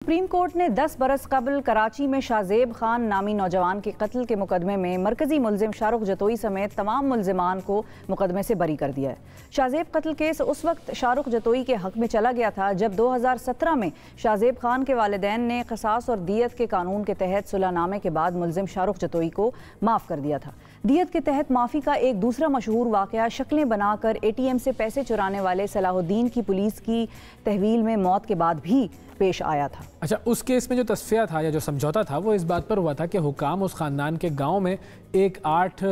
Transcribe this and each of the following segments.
Supreme court ने 10 बरस कबल कराची में शाहजेब खान नामी नौजवान के कत्ल के मुकदमे में मरकजी मुलजिम शाहरुख जतोई समेत तमाम मुलजिमान को मुकदमे से बरी कर दिया है। शाहजेब कत्ल केस उस वक्त शाहरुख जतोई के हक में चला गया था जब 2017 में शाहजेब खान के वालिदैन ने क़सास और दियत के कानून के तहत सुलहनामे के बाद मुलजिम शाहरुख जतोई को माफ़ कर दिया था। दियत के तहत माफ़ी का एक दूसरा मशहूर वाक़या शक्लें बनाकर ATM से पैसे चुराने वाले सलाहुद्दीन की पुलिस की तहवील में मौत के बाद भी पेश आया था। अच्छा, उस केस में जो तस्फिया था या जो समझौता था वो इस बात पर हुआ था कि हुकाम उस ख़ानदान के गांव में एक 8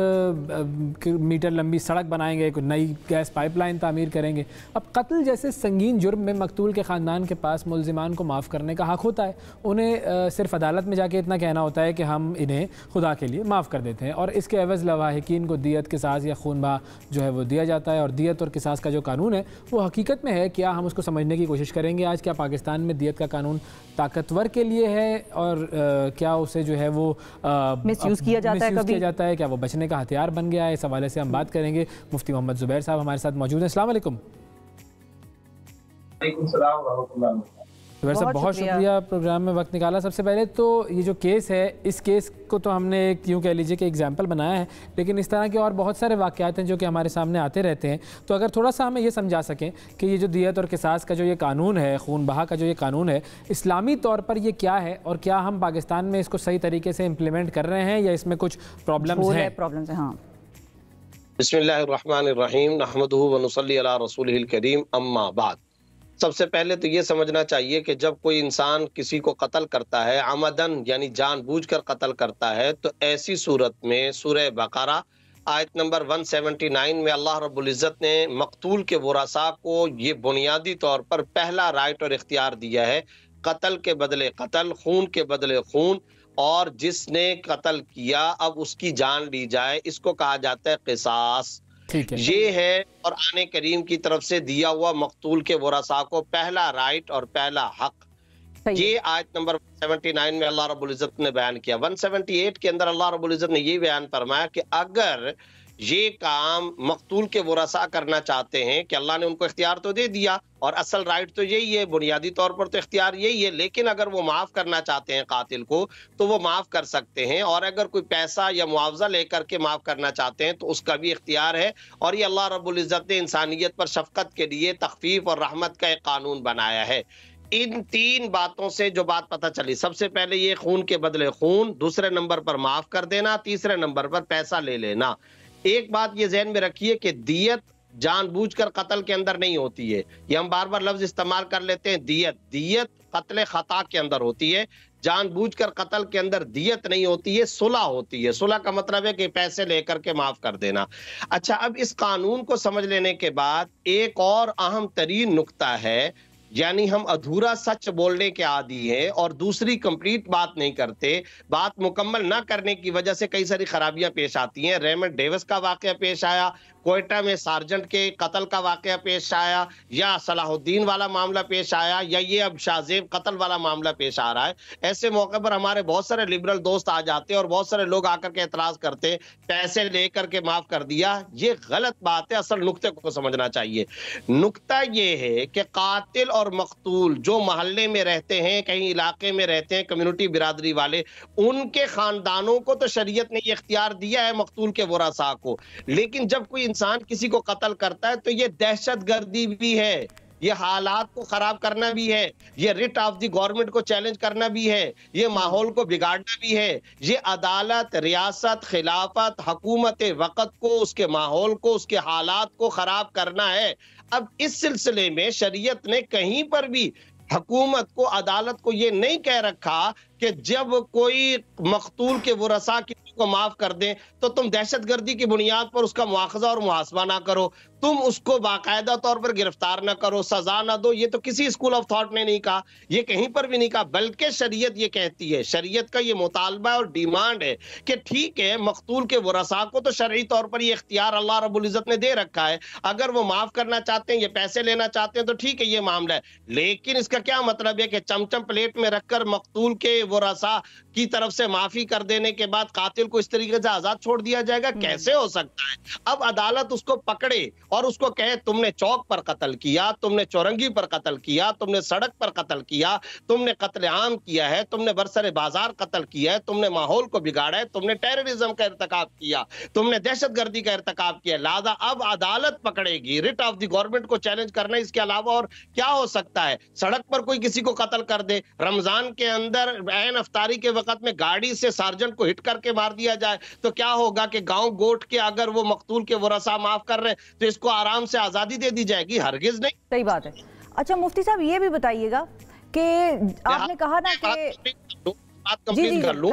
मीटर लंबी सड़क बनाएंगे, एक नई गैस पाइपलाइन तामीर करेंगे। अब कत्ल जैसे संगीन जुर्म में मकतूल के ख़ानदान के पास मुलजिमान को माफ़ करने का हक़ होता है। उन्हें सिर्फ अदालत में जाके इतना कहना होता है कि हम इन्हें खुदा के लिए माफ़ कर देते हैं और इसके एवज़ लवाहिकीन को दियत किसास या खून बहा जो है वो दिया जाता है। और दियत और किसास का जो कानून है वो हकीकत में है क्या, हम उसको समझने की कोशिश करेंगे आज। क्या पाकिस्तान में दियत का कानून ताकतवर के लिए है और क्या उसे जो है वो मिसयूज़ किया जाता है, क्या वो बचने का हथियार बन गया है? इस हवाले से हम बात करेंगे। मुफ्ती मोहम्मद ज़ुबैर साहब हमारे साथ मौजूद हैं। अस्सलाम वालेकुम। ज़ुबैर साहब बहुत शुक्रिया प्रोग्राम में वक्त निकाला। सबसे पहले तो ये जो केस है, इस केस को तो हमने यूँ कह लीजिए कि एग्जाम्पल बनाया है, लेकिन इस तरह के और बहुत सारे वाक़यात हैं जो कि हमारे सामने आते रहते हैं। तो अगर थोड़ा सा हमें ये समझा सकें कि ये जो दियत और किसास का जो ये कानून है, खून बहा का जो ये कानून है, इस्लामी तौर पर ये क्या है और क्या हम पाकिस्तान में इसको सही तरीके से इम्प्लीमेंट कर रहे हैं या इसमें कुछ प्रॉब्लम्स हैं? हाँ। बिस्मिल्लाहिर्रहमानिर्रहीम नहमदुहु व नुसल्ली अला रसूलिहिल करीम अम्मा बाद। सबसे पहले तो ये समझना चाहिए कि जब कोई इंसान किसी को कत्ल करता है, आमदन यानी जानबूझकर कत्ल करता है, तो ऐसी सूरत में सूरह बकरा आयत नंबर 179 में अल्लाह रब्बुल इज़्ज़त ने मकतूल के वरासा को ये बुनियादी तौर पर पहला राइट और इख्तियार दिया है, कत्ल के बदले कत्ल, खून के बदले खून, और जिसने कत्ल किया अब उसकी जान ली जाए, इसको कहा जाता है क़िसास। ये है और आने करीम की तरफ से दिया हुआ मकतूल के वरासा को पहला राइट और पहला हक। ये आयत नंबर 179 में अल्लाह रब्बुल इज़्ज़त ने बयान किया। 178 के अंदर अल्लाह रब्बुल इज़्ज़त ने ये बयान फरमाया कि अगर ये काम मकतूल के वरासा करना चाहते हैं कि अल्लाह ने उनको इख्तियार तो दे दिया और असल राइट तो यही है, बुनियादी तौर पर तो इख्तियार यही है, लेकिन अगर वो माफ़ करना चाहते हैं कातिल को तो वो माफ़ कर सकते हैं, और अगर कोई पैसा या मुआवजा लेकर के माफ़ करना चाहते हैं तो उसका भी इख्तियार है। और ये अल्लाह रब्बुल इज़्ज़त ने इंसानियत पर शफ़क़त के लिए तख़फ़ीफ़ और रहमत का एक कानून बनाया है। इन तीन बातों से जो बात पता चली, सबसे पहले ये खून के बदले खून, दूसरे नंबर पर माफ़ कर देना, तीसरे नंबर पर पैसा ले लेना। एक बात ये ज़हन में रखिए कि दियत जानबूझकर कत्ल के अंदर नहीं होती है। ये हम बार बार लफ्ज इस्तेमाल कर लेते हैं दियत कत्ल खता के अंदर होती है, जानबूझकर कत्ल के अंदर दियत नहीं होती है, सुलह होती है। सुलह का मतलब है कि पैसे लेकर के माफ कर देना। अच्छा, अब इस कानून को समझ लेने के बाद एक और अहम तरीन नुक्ता है, यानी हम अधूरा सच बोलने के आदी हैं और दूसरी कंप्लीट बात नहीं करते। बात मुकम्मल ना करने की वजह से कई सारी खराबियां पेश आती हैं। रेमंड डेविस का वाकया पेश आया, कोयटा में सार्जेंट के कत्ल का वाकया पेश आया, या सलाहुद्दीन वाला मामला पेश आया, या ये अब शाहजेब कत्ल वाला मामला पेश आ रहा है। ऐसे मौके पर हमारे बहुत सारे लिबरल दोस्त आ जाते हैं और बहुत सारे लोग आकर के एतराज करते, पैसे लेकर के माफ कर दिया। ये गलत बात है, असल नुक्ते को समझना चाहिए। नुक्ता ये है कि कातिल और मकतूल जो मोहल्ले में रहते हैं, कहीं इलाके में रहते हैं, कम्युनिटी बिरादरी वाले, उनके खानदानों को तो शरीयत ने ये इख्तियार दिया है मकतूल के वरासा को, लेकिन जब कोई इंसान किसी को कत्ल करता है तो ये दहशतगर्दी भी है, ये हालात को खराब करना भी है, ये रिट ऑफ द गवर्नमेंट को चैलेंज करना भी है, ये माहौल को बिगाड़ना भी है, ये अदालत, रियासत, खिलाफत, हुकूमत वक्त को, उसके माहौल को, उसके हालात को खराब करना है। अब इस सिलसिले में शरीयत ने कहीं पर भी हुकूमत को, अदालत को ये नहीं कह रखा कि जब कोई मकतूल के वरसा किसी को माफ कर दें तो तुम दहशतगर्दी की बुनियाद पर उसका मुआखजा और मुहासबा ना करो, तुम उसको बाकायदा तौर पर गिरफ्तार ना करो, सजा ना दो। ये तो किसी स्कूल ऑफ थॉट ने नहीं कहा, ये कहीं पर भी नहीं कहा, बल्कि शरीयत ये कहती है, शरीयत का ये मुतालबा और डिमांड है कि ठीक है, मकतूल के वरसा को तो शरई तौर पर ये इख्तियार अल्लाह रब्बुल इज़्ज़त ने दे रखा है, अगर वो माफ करना चाहते हैं, ये पैसे लेना चाहते हैं तो ठीक है, ये मामला है। लेकिन इसका क्या मतलब है कि चमचम प्लेट में रखकर मकतूल के वरसा की तरफ से माफी कर देने के बाद कातिल को इस तरीके से आजाद छोड़ दिया जाएगा? कैसे हो सकता है? अब अदालत उसको पकड़े और उसको कहे तुमने चौक पर कत्ल किया, तुमने चौरंगी पर कत्ल किया, तुमने सड़क पर कत्ल किया, तुमने कत्लेआम किया है, तुमने बरसरे बाजार कत्ल किया है, तुमने माहौल को बिगाड़ा है, तुमने टेररिज्म का इर्तिकाब किया, तुमने दहशतगर्दी का इर्तिकाब किया, लिहाजा अब अदालत पकड़ेगी। रिट ऑफ द गवर्नमेंट को चैलेंज करना, इसके अलावा और क्या हो सकता है? सड़क पर कोई किसी को कत्ल कर दे, रमजान के अंदर ऐन अफ्तारी के वक्त में गाड़ी से सार्जेंट को हिट करके मार दिया जाए, तो क्या होगा कि गांव गोट के अगर वो मकतूल के वरसा माफ कर रहे हैं तो इसको आराम से आजादी दे दी जाएगी? हरगिज नहीं। सही बात है। अच्छा मुफ्ती साहब ये भी बताइएगा कि आपने कहा ना कि बात कंप्लीट कर लूं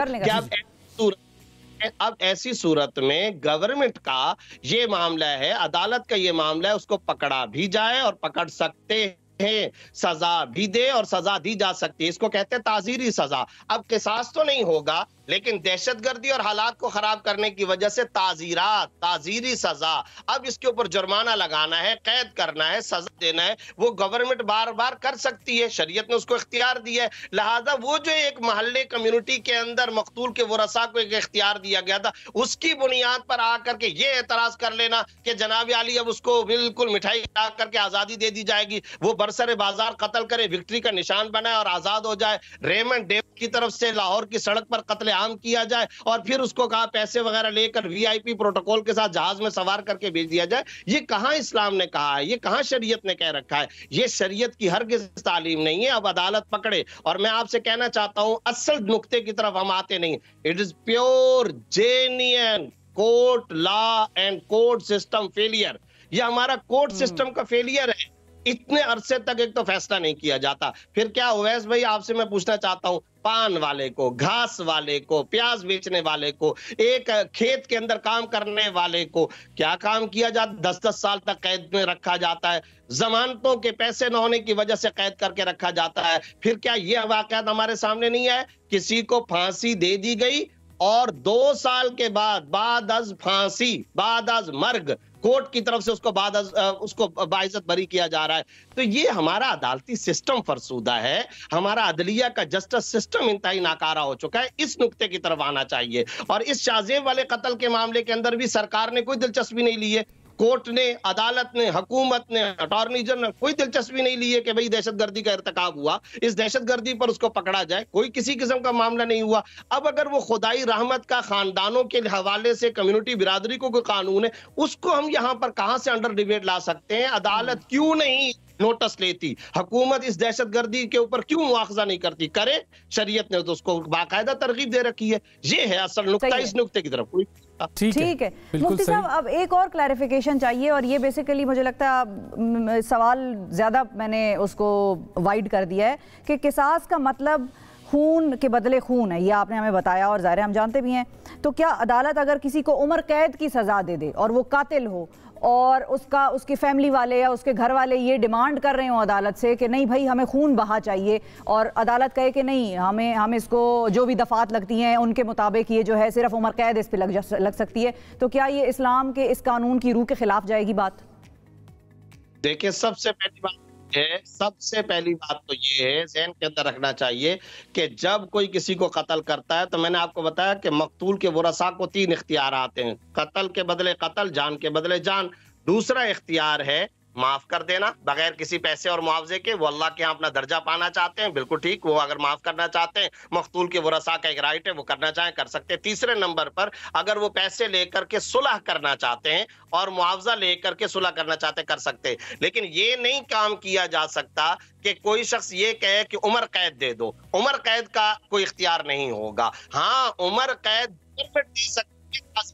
कि अब ऐसी सूरत में गवर्नमेंट का ये मामला है, अदालत का ये मामला है, उसको पकड़ा भी जाए और पकड़ सकते हैं, सजा भी दे और सजा दी जा सकती है। इसको कहते हैं ताजीरी सजा। अब किसास तो नहीं होगा, लेकिन दहशतगर्दी और हालात को खराब करने की वजह से ताजीरात, ताजीरी सजा, अब इसके ऊपर जुर्माना लगाना है, कैद करना है, सजा देना है, वो गवर्नमेंट बार बार कर सकती है, शरीयत ने उसको इख्तियार दिया है। लिहाजा वो जो एक मोहल्ले कम्युनिटी के अंदर मकतूल के वरसा को एक इख्तियार दिया गया था, उसकी बुनियाद पर आकर के ये एतराज कर लेना कि जनाब अली अब उसको बिल्कुल मिठाई खिला करके आजादी दे दी जाएगी, वो बरसरे बाजार कत्ल करे, विक्ट्री का निशान बनाए और आजाद हो जाए, रेमंड डेविड की तरफ से लाहौर की सड़क पर कत्ले आम किया जाए और फिर उसको कहा पैसे वगैरह लेकर वीआईपी प्रोटोकॉल के साथ जहाज में सवार करके भेज दिया जाए। ये कहां इस्लाम ने कहा है? ये कहां शरीयत ने कह रखा है? ये शरीयत की हरगिज़ तालीम नहीं है। अब अदालत पकड़े, और मैं आपसे कहना चाहता हूं असल नुक्ते की तरफ हम आते नहीं। It is pure genuine court law and court system failure. ये हमारा कोर्ट सिस्टम का फेलियर है। इतने अरसे तक एक तो फैसला नहीं किया जाता, फिर क्या ओवैस भाई आपसे मैं पूछना चाहता हूं, पान वाले को, घास वाले को, प्याज बेचने वाले को, एक खेत के अंदर काम करने वाले को क्या काम किया जाता? 10-10 साल तक कैद में रखा जाता है, जमानतों के पैसे न होने की वजह से कैद करके रखा जाता है। फिर क्या ये वाकयात हमारे सामने नहीं है? किसी को फांसी दे दी गई और 2 साल के बाद अज फांसी, बाद अज मर्ग, कोर्ट की तरफ से उसको बाइज्जत बरी किया जा रहा है। तो ये हमारा अदालती सिस्टम फरसूदा है, हमारा अदलिया का जस्टिस सिस्टम इंतहाई नाकारा हो चुका है। इस नुक्ते की तरफ आना चाहिए। और इस शाहजेब वाले कत्ल के मामले के अंदर भी सरकार ने कोई दिलचस्पी नहीं ली है, कोर्ट ने, अदालत ने, हुकूमत ने, अटॉर्नी जनरल कोई दिलचस्पी नहीं ली है कि भाई दहशतगर्दी का इर्तिकाब हुआ, इस दहशतगर्दी पर उसको पकड़ा जाए। कोई किसी किस्म का मामला नहीं हुआ। अब अगर वो खुदाई रहमत का खानदानों के हवाले से कम्युनिटी बिरादरी को कोई कानून है, उसको हम यहाँ पर कहां से अंडर डिबेट ला सकते हैं? अदालत क्यों नहीं नोटिस लेती? हुकूमत इस दहशतगर्दी के ऊपर क्यों मुआखजा नहीं करती? करे, शरीयत ने तो उसको बाकायदा तरगीब दे रखी है। ये है असल नुक्ता। इस नुक्ते की तरफ कोई ठीक है। मुफ्ती साहब अब एक और क्लैरिफिकेशन चाहिए, और ये बेसिकली मुझे लगता है सवाल ज़्यादा मैंने उसको वाइड कर दिया है कि किसास का मतलब खून के बदले खून है, ये आपने हमें बताया और ज़ाहिर हम जानते भी हैं। तो क्या अदालत अगर किसी को उम्र कैद की सज़ा दे दे और वो कातिल हो और उसकी फैमिली वाले या उसके घर वाले ये डिमांड कर रहे हो अदालत से कि नहीं भाई हमें खून बहा चाहिए, और अदालत कहे कि नहीं हम इसको जो भी दफात लगती हैं उनके मुताबिक ये जो है सिर्फ उम्र कैद इस पर लग सकती है, तो क्या ये इस्लाम के इस कानून की रूह के खिलाफ जाएगी बात? देखिए सबसे पहली बात तो ये है, ज़हन के अंदर रखना चाहिए कि जब कोई किसी को कत्ल करता है तो मैंने आपको बताया कि मकतूल के वरसा को 3 इख्तियार आते हैं। कत्ल के बदले कत्ल, जान के बदले जान। दूसरा इख्तियार है माफ कर देना बगैर किसी पैसे और मुआवजे के। वो अल्लाह के यहाँ अपना दर्जा पाना चाहते हैं, बिल्कुल ठीक, वो अगर माफ करना चाहते हैं, मकतूल के वरसा का एक राइट है, वो करना चाहें कर सकते हैं। तीसरे नंबर पर अगर वो पैसे लेकर के सुलह करना चाहते हैं और मुआवजा लेकर के सुलह करना चाहते हैं, कर सकते हैं। लेकिन ये नहीं काम किया जा सकता कि कोई शख्स ये कहे कि उम्र कैद दे दो। उम्र कैद का कोई इख्तियार नहीं होगा। हाँ, उम्र कैद दे सकते हैं।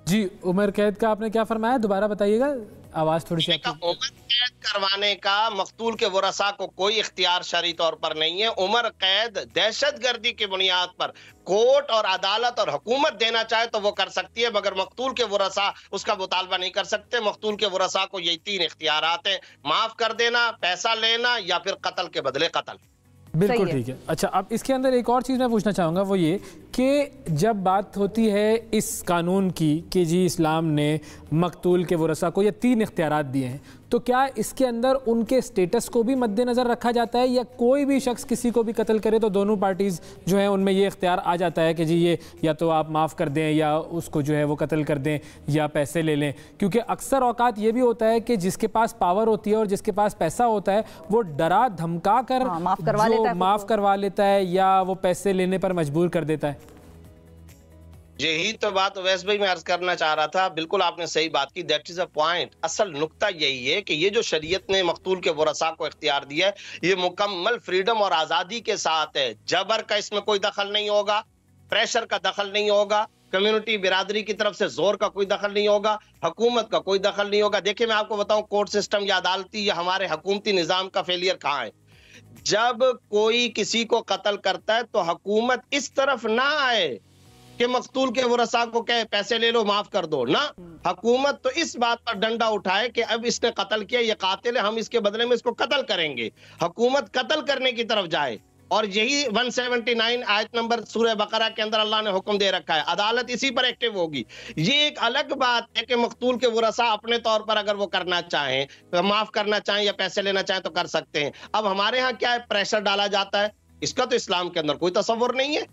जी, उम्र कैद का आपने क्या फरमाया, दोबारा बताइएगा, आवाज थोड़ी सी। उम्र कैद करवाने का मकतूल के वरसा को कोई इख्तियार शरई तौर पर नहीं है। उम्र कैद दहशतगर्दी की बुनियाद पर कोर्ट और अदालत और हुकूमत देना चाहे तो वो कर सकती है, मगर मकतूल के वरसा उसका मुतालबा नहीं कर सकते। मकतूल के वरसा को यही 3 इख्तियारात हैं, माफ कर देना, पैसा लेना या फिर कत्ल के बदले कत्ल। बिल्कुल ठीक है। अच्छा, अब इसके अंदर एक और चीज़ मैं पूछना चाहूँगा, वो ये कि जब बात होती है इस कानून की कि जी इस्लाम ने मकतूल के वरसा को ये 3 इख्तियारात दिए हैं, तो क्या इसके अंदर उनके स्टेटस को भी मद्देनज़र रखा जाता है, या कोई भी शख्स किसी को भी कत्ल करे तो दोनों पार्टीज़ जो है उनमें ये इख्तियार आ जाता है कि जी ये या तो आप माफ़ कर दें या उसको जो है वो कत्ल कर दें या पैसे ले लें? क्योंकि अक्सर औकात ये भी होता है कि जिसके पास पावर होती है और जिसके पास पैसा होता है वो डरा धमका कर माफ़ करवा लेता है या वो पैसे लेने पर मजबूर कर देता है। यही तो बात वैसे भाई मैं अर्ज करना चाह रहा था, बिल्कुल आपने सही बात की, दैट इज अ पॉइंट। असल नुक्ता यही है कि ये जो शरीयत ने मकतूल के वरसा को इख्तियार दिया है, ये मुकम्मल फ्रीडम और आजादी के साथ है। जबर का इसमें कोई दखल नहीं होगा, प्रेशर का दखल नहीं होगा, कम्युनिटी बिरादरी की तरफ से जोर का कोई दखल नहीं होगा, हुकूमत का कोई दखल नहीं होगा। देखिए मैं आपको बताऊं, कोर्ट सिस्टम या अदालती या हमारे हुकूमती निजाम का फेलियर कहाँ है। जब कोई किसी को कत्ल करता है तो हुकूमत इस तरफ ना आए कि मकतूल के वरसा को कहे पैसे ले लो माफ कर दो ना, हुकूमत तो इस बात पर डंडा उठाए कि अब इसने कत्ल किया, ये कातिल है, हम इसके बदले में इसको कत्ल करेंगे। हुकूमत कत्ल करने की तरफ जाए, और यही 179 आयत नंबर सूरह बकरा के अंदर अल्लाह ने हुक्म दे रखा है, अदालत इसी पर एक्टिव होगी। ये एक अलग बात है कि मकतूल के वरसा अपने तौर पर अगर वो करना चाहें, माफ करना चाहें या पैसे लेना चाहें तो कर सकते हैं। अब हमारे यहाँ क्या है, प्रेशर डाला जाता है, इसका तो इस्लाम के अंदर कोई तसव्वुर नहीं है।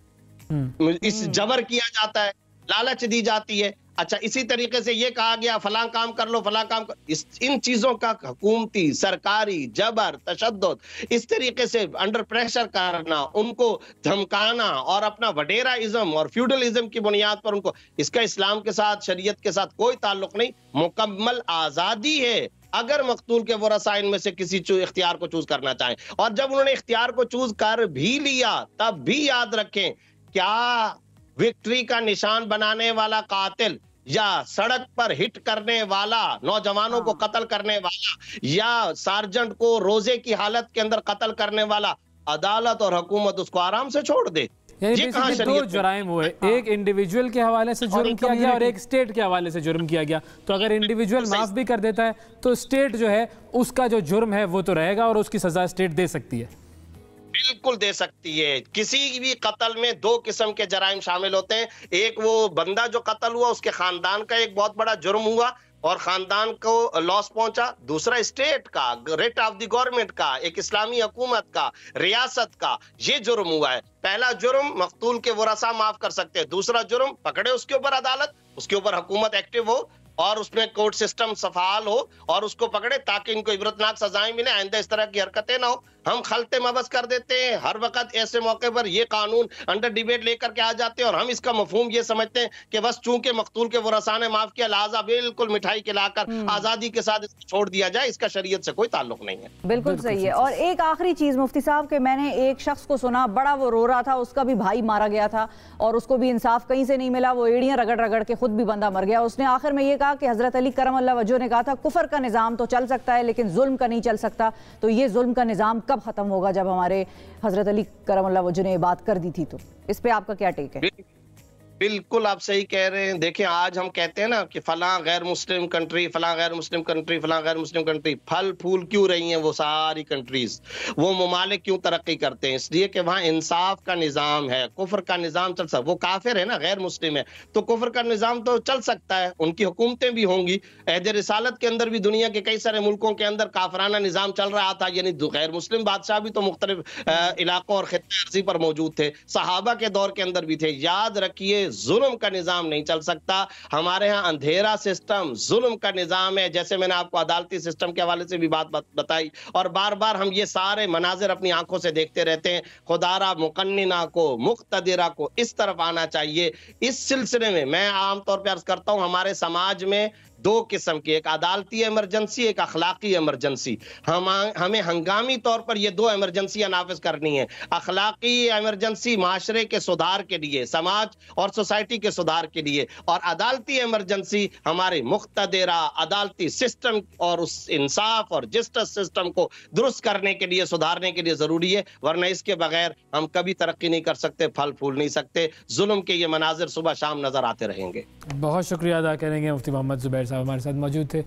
इस जबर किया जाता है, लालच दी जाती है। अच्छा, इसी तरीके से ये कहा गया फलां काम कर लो, फलां काम कर, इन चीजों का हुकूमती सरकारी जबर तशद्दुद, इस तरीके से अंडर प्रेशर करना, उनको धमकाना और अपना वडेराइज्म और फ्यूडलिज्म की बुनियाद पर उनको, इसका इस्लाम के साथ शरीयत के साथ कोई ताल्लुक नहीं। मुकम्मल आजादी है अगर मकतूल के वरसा इनमें से किसी इख्तियार को चूज करना चाहें। और जब उन्होंने इख्तियार को चूज कर भी लिया तब भी याद रखें, क्या विक्ट्री का निशान बनाने वाला कातिल या सड़क पर हिट करने वाला, नौजवानों को कत्ल करने वाला या सार्जेंट को रोजे की हालत के अंदर कत्ल करने वाला, अदालत और हुकूमत उसको आराम से छोड़ दे? यानी दो जुराइम हुए, एक इंडिविजुअल के हवाले से जुर्म किया गया और एक स्टेट के हवाले से जुर्म किया गया। तो अगर इंडिविजुअल माफ भी कर देता है तो स्टेट जो है उसका जो जुर्म है वो तो रहेगा और उसकी सजा स्टेट दे सकती है। बिल्कुल दे सकती है। किसी भी कत्ल में दो किस्म के जराइम शामिल होते हैं, एक वो बंदा जो कत्ल हुआ उसके खानदान का एक बहुत बड़ा जुर्म हुआ और खानदान को लॉस पहुंचा, दूसरा स्टेट का, रेट ऑफ द गवर्नमेंट का, एक इस्लामी हुकूमत का, रियासत का, ये जुर्म हुआ है। पहला जुर्म मकतूल के वरसा माफ कर सकते हैं, दूसरा जुर्म पकड़े उसके ऊपर अदालत, उसके ऊपर हुकूमत एक्टिव हो और उसमें कोर्ट सिस्टम सफाल हो और उसको पकड़े ताकि इनको इबरतनाक सजाएं मिले, आइंदा इस तरह की हरकतें ना हो। हम खलते मबस कर देते हैं, हर वक्त ऐसे मौके पर ये कानून अंडर डिबेट लेकर के आ जाते हैं और हम इसका मफहूम ये समझते हैं कि बस चूंकि मकतूल के वरसा ने माफ किया लिहाजा बिल्कुल मिठाई खिलाकर आजादी के साथ इसको छोड़ दिया जाए, इसका शरीयत से कोई ताल्लुक नहीं है। बिल्कुल सही है। और एक आखिरी चीज मुफ्ती साहब के, मैंने एक शख्स को सुना, बड़ा वो रो रहा था, उसका भी भाई मारा गया था और उसको भी इंसाफ कहीं से नहीं मिला, वो एड़ियां रगड़ रगड़ के खुद भी बंदा मर गया। उसने आखिर में ये कहा कि हजरत अली करमल्लाह वजह ने कहा था कुफर का निजाम तो चल सकता है लेकिन जुल्म का नहीं चल सकता। तो ये जुल्म का निजाम कब खत्म होगा? जब हमारे हजरत अली करमल्लाह वजह ने बात कर दी थी। तो इस पे आपका क्या टेक है? बिल्कुल आप सही कह रहे हैं। देखिए आज हम कहते हैं ना कि फलां गैर मुस्लिम कंट्री, फलां गैर मुस्लिम कंट्री, फलां गैर मुस्लिम कंट्री, फल फूल क्यों रही हैं वो सारी कंट्रीज, वो ममालिक क्यों तरक्की करते हैं? इसलिए कि वहाँ इंसाफ का निज़ाम है, कुफर का निज़ाम चल सकता। वो काफिर है ना, गैर मुस्लिम है, तो कुफर का निज़ाम तो चल सकता है, उनकी हुकूमतें भी होंगी। अहद रिसालत के अंदर भी दुनिया के कई सारे मुल्कों के अंदर काफराना निज़ाम चल रहा था, यानी गैर मुस्लिम बादशाह भी तो मुख्तलिफ इलाकों और खित्ते अर्ज़ी पर मौजूद थे, सहाबा के दौर के अंदर भी थे। याद रखिए जुल्म का निजाम नहीं चल सकता। हमारे यहाँ अंधेरा सिस्टम जुल्म का निजाम है, जैसे मैंने आपको अदालती सिस्टम के हवाले से भी बात बताई और बार बार हम ये सारे मनाजिर अपनी आंखों से देखते रहते हैं। खुदारा मुकन्निना को, मुक्तदिरा को इस तरफ आना चाहिए। इस सिलसिले में मैं आमतौर पर अर्ज करता हूँ, हमारे समाज में दो किस्म की, एक अदालती इमरजेंसी, एक अखलाकी इमरजेंसी। हमें हंगामी तौर पर ये दो इमरजेंसियां नाफिज करनी है। अखलाकी इमरजेंसी माशरे के सुधार के लिए, समाज और सोसाइटी के सुधार के लिए, और अदालती इमरजेंसी हमारे मुख्तदिरा अदालती सिस्टम और उस इंसाफ और जस्टिस सिस्टम को दुरुस्त करने के लिए, सुधारने के लिए जरूरी है, वरना इसके बगैर हम कभी तरक्की नहीं कर सकते, फल फूल नहीं सकते। जुल्म के ये मनाजिर सुबह शाम नजर आते रहेंगे। बहुत शुक्रिया अदा करेंगे, मुफ्ती मोहम्मद ज़ुबैर साहब हमारे साथ मौजूद थे।